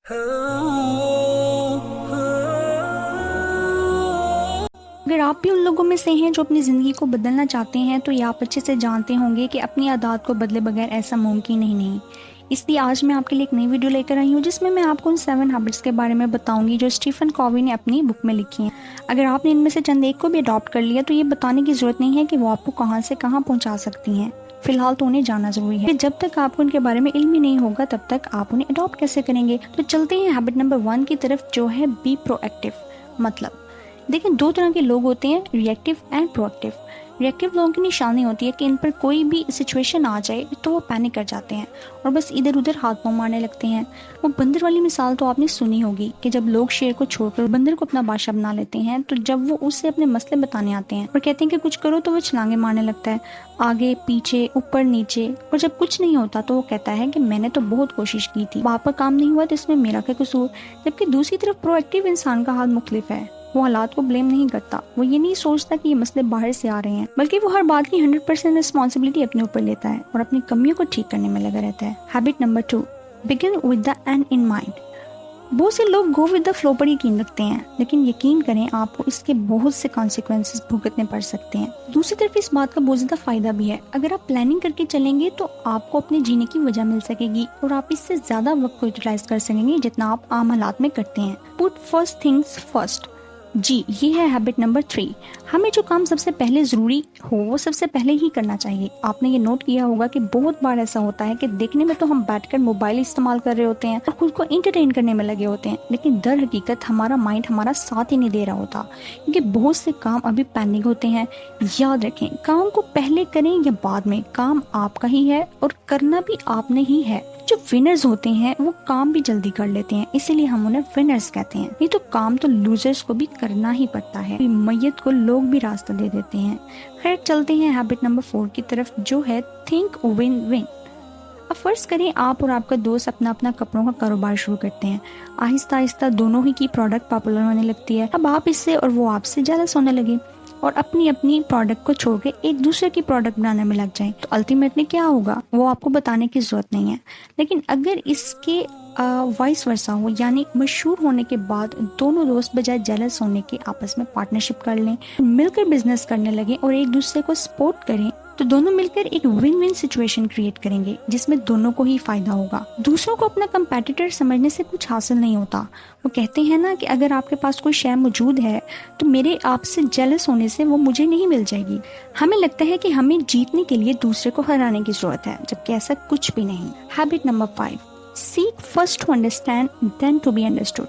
अगर आप भी उन लोगों में से हैं जो अपनी ज़िंदगी को बदलना चाहते हैं तो ये आप अच्छे से जानते होंगे कि अपनी आदत को बदले बगैर ऐसा मुमकिन ही नहीं। इसलिए आज मैं आपके लिए एक नई वीडियो लेकर आई हूँ जिसमें मैं आपको उन 7 हैबिट्स के बारे में बताऊंगी जो स्टीफन कॉवी ने अपनी बुक में लिखी हैं। अगर आपने इनमें से चंद एक को भी अडॉप्ट कर लिया तो ये बताने की ज़रूरत नहीं है कि वो आपको कहाँ से कहाँ पहुँचा सकती हैं। फिलहाल तो उन्हें जाना जरूरी है। जब तक आपको उनके बारे में इल्म ही नहीं होगा तब तक आप उन्हें अडॉप्ट कैसे करेंगे। तो चलते हैं हैबिट नंबर 1 की तरफ, जो है बी प्रोएक्टिव। मतलब देखिए, 2 तरह के लोग होते हैं, रिएक्टिव एंड प्रोएक्टिव। रिएक्टिव लोगों की निशानी होती है कि इन पर कोई भी सिचुएशन आ जाए तो वो पैनिक कर जाते हैं और बस इधर उधर हाथ पांव मारने लगते हैं। वो बंदर वाली मिसाल तो आपने सुनी होगी कि जब लोग शेर को छोड़कर बंदर को अपना बादशाह बना लेते हैं तो जब वो उससे अपने मसले बताने आते हैं और कहते हैं कि कुछ करो तो वो छलांगे मारने लगता है, आगे पीछे ऊपर नीचे। और जब कुछ नहीं होता तो वो कहता है कि मैंने तो बहुत कोशिश की थी, वहाँ पर काम नहीं हुआ तो इसमें मेरा क्या कसूर। जबकि दूसरी तरफ प्रोएक्टिव इंसान का हाल मुख्तलिफ है। वो हालात को ब्लेम नहीं करता, वो ये नहीं सोचता कि ये मसले बाहर से आ रहे हैं, बल्कि वो हर बात की 100% रिस्पॉन्सिबिलिटी अपने ऊपर लेता है और अपनी कमियों को ठीक करने में लगा रहता है। Habit number 2, begin with the and in mind. बहुत से लोग गो विद द फ्लो पर यकीन रखते हैं, लेकिन यकीन करें आपको इसके बहुत से कॉन्सिक्वेंसेस भुगतने पड़ सकते हैं। दूसरी तरफ इस बात का बहुत ज्यादा फायदा भी है। अगर आप प्लानिंग करके चलेंगे तो आपको अपने जीने की वजह मिल सकेगी और आप इससे ज्यादा वक्त को यूटिलाइज कर सकेंगे जितना आप आम हालात में करते हैं। Put first things first. जी, ये है हैबिट नंबर 3। हमें जो काम सबसे पहले जरूरी हो वो सबसे पहले ही करना चाहिए। आपने ये नोट किया होगा कि बहुत बार ऐसा होता है कि देखने में तो हम बैठकर मोबाइल इस्तेमाल कर रहे होते हैं और खुद को इंटरटेन करने में लगे होते हैं, लेकिन दर हकीकत हमारा माइंड हमारा साथ ही नहीं दे रहा होता, क्योंकि बहुत से काम अभी पेंडिंग होते हैं। याद रखें, काम को पहले करें या बाद में, काम आपका ही है और करना भी आपने ही है। जो विनर्स होते हैं वो काम भी जल्दी कर लेते हैं, इसीलिए हम उन्हें विनर्स कहते हैं। नहीं तो काम तो लूजर्स को भी करना ही पड़ता है। मैयत को लोग भी रास्ता दे देते हैं। खैर, चलते हैं हैबिट नंबर 4 की तरफ, जो है थिंक विन विन। अब फर्ज करें आप और आपका दोस्त अपना अपना कपड़ों का कारोबार शुरू करते हैं। आहिस्ता आहिस्ता दोनों ही की प्रोडक्ट पॉपुलर होने लगती है। अब आप इससे और वो आपसे जेलस होने लगे और अपनी अपनी प्रोडक्ट को छोड़ के एक दूसरे की प्रोडक्ट बनाने में लग जाएं, तो अल्टीमेटली क्या होगा वो आपको बताने की जरूरत नहीं है। लेकिन अगर इसके वाइस वर्सा हो, यानी मशहूर होने के बाद दोनों दोस्त बजाय जेलस होने के आपस में पार्टनरशिप कर लें, मिलकर बिजनेस करने लगे और एक दूसरे को सपोर्ट करें, तो दोनों मिलकर एक विन विन सिचुएशन क्रिएट करेंगे जिसमें दोनों को ही फायदा होगा। दूसरों को अपना कंपेटिटर समझने से कुछ हासिल नहीं होता। वो कहते हैं ना कि अगर आपके पास कोई शय मौजूद है तो मेरे आपसे जेलस होने से वो मुझे नहीं मिल जाएगी। हमें लगता है कि हमें जीतने के लिए दूसरे को हराने की जरूरत है, जबकि ऐसा कुछ भी नहीं। Habit number 5, seek first to understand then to be understood.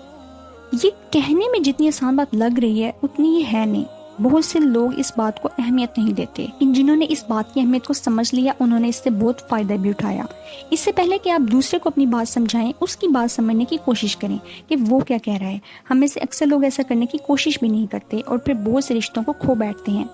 ये कहने में जितनी आसान बात लग रही है उतनी ये है नहीं। बहुत से लोग इस बात को अहमियत नहीं देते, इन जिन्होंने इस बात की अहमियत को समझ लिया उन्होंने इससे बहुत फायदा भी उठाया। इससे पहले कि आप दूसरे को अपनी बात समझाएं, उसकी बात समझने की कोशिश करें कि वो क्या कह रहा है। हमें से अक्सर लोग ऐसा करने की कोशिश भी नहीं करते और फिर बहुत से रिश्तों को खो बैठते हैं।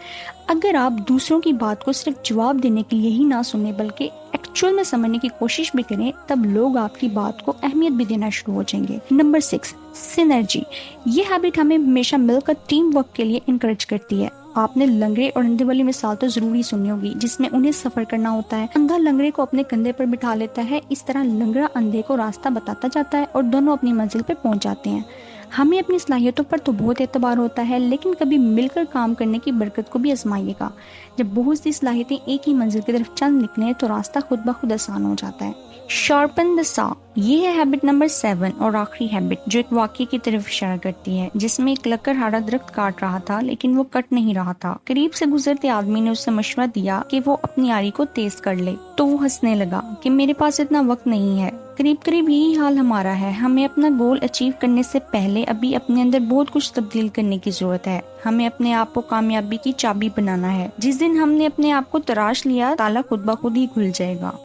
अगर आप दूसरों की बात को सिर्फ जवाब देने के लिए ही ना सुने बल्कि एक्चुअल में समझने की कोशिश भी करें, तब लोग आपकी बात को अहमियत भी देना शुरू हो जाएंगे। Number 6, synergy. ये हैबिट हमें हमेशा मिलकर टीम वर्क के लिए इनकरेज करती है। आपने लंगड़े और अंधे वाली मिसाल तो जरूरी सुनी होगी, जिसमें उन्हें सफर करना होता है। अंधा लंगड़े को अपने कंधे पर बिठा लेता है, इस तरह लंगड़ा अंधे को रास्ता बताता जाता है और दोनों अपनी मंजिल पे पहुंच जाते हैं। हमें अपनी सलाहियतों पर तो बहुत एतबार होता है, लेकिन कभी मिलकर काम करने की बरकत को भी आजमाइएगा। जब बहुत सी सलाहियतें एक ही मंजिल की तरफ चल निकले तो रास्ता खुद ब खुद आसान हो जाता है। शार्पन द सॉ, ये है हैबिट नंबर 7 और आखिरी हैबिट, जो एक वाक्य की तरफ इशारा करती है, जिसमें एक लकड़हारा दरख्त काट रहा था लेकिन वो कट नहीं रहा था। करीब से गुजरते आदमी ने उससे मशवरा दिया कि वो अपनी आरी को तेज कर ले, तो वो हंसने लगा कि मेरे पास इतना वक्त नहीं है। करीब करीब यही हाल हमारा है। हमें अपना गोल अचीव करने से पहले अभी अपने अंदर बहुत कुछ तब्दील करने की जरूरत है। हमें अपने आप को कामयाबी की चाबी बनाना है। जिस दिन हमने अपने आप को तराश लिया, ताला खुद ब खुद ही खुल जाएगा।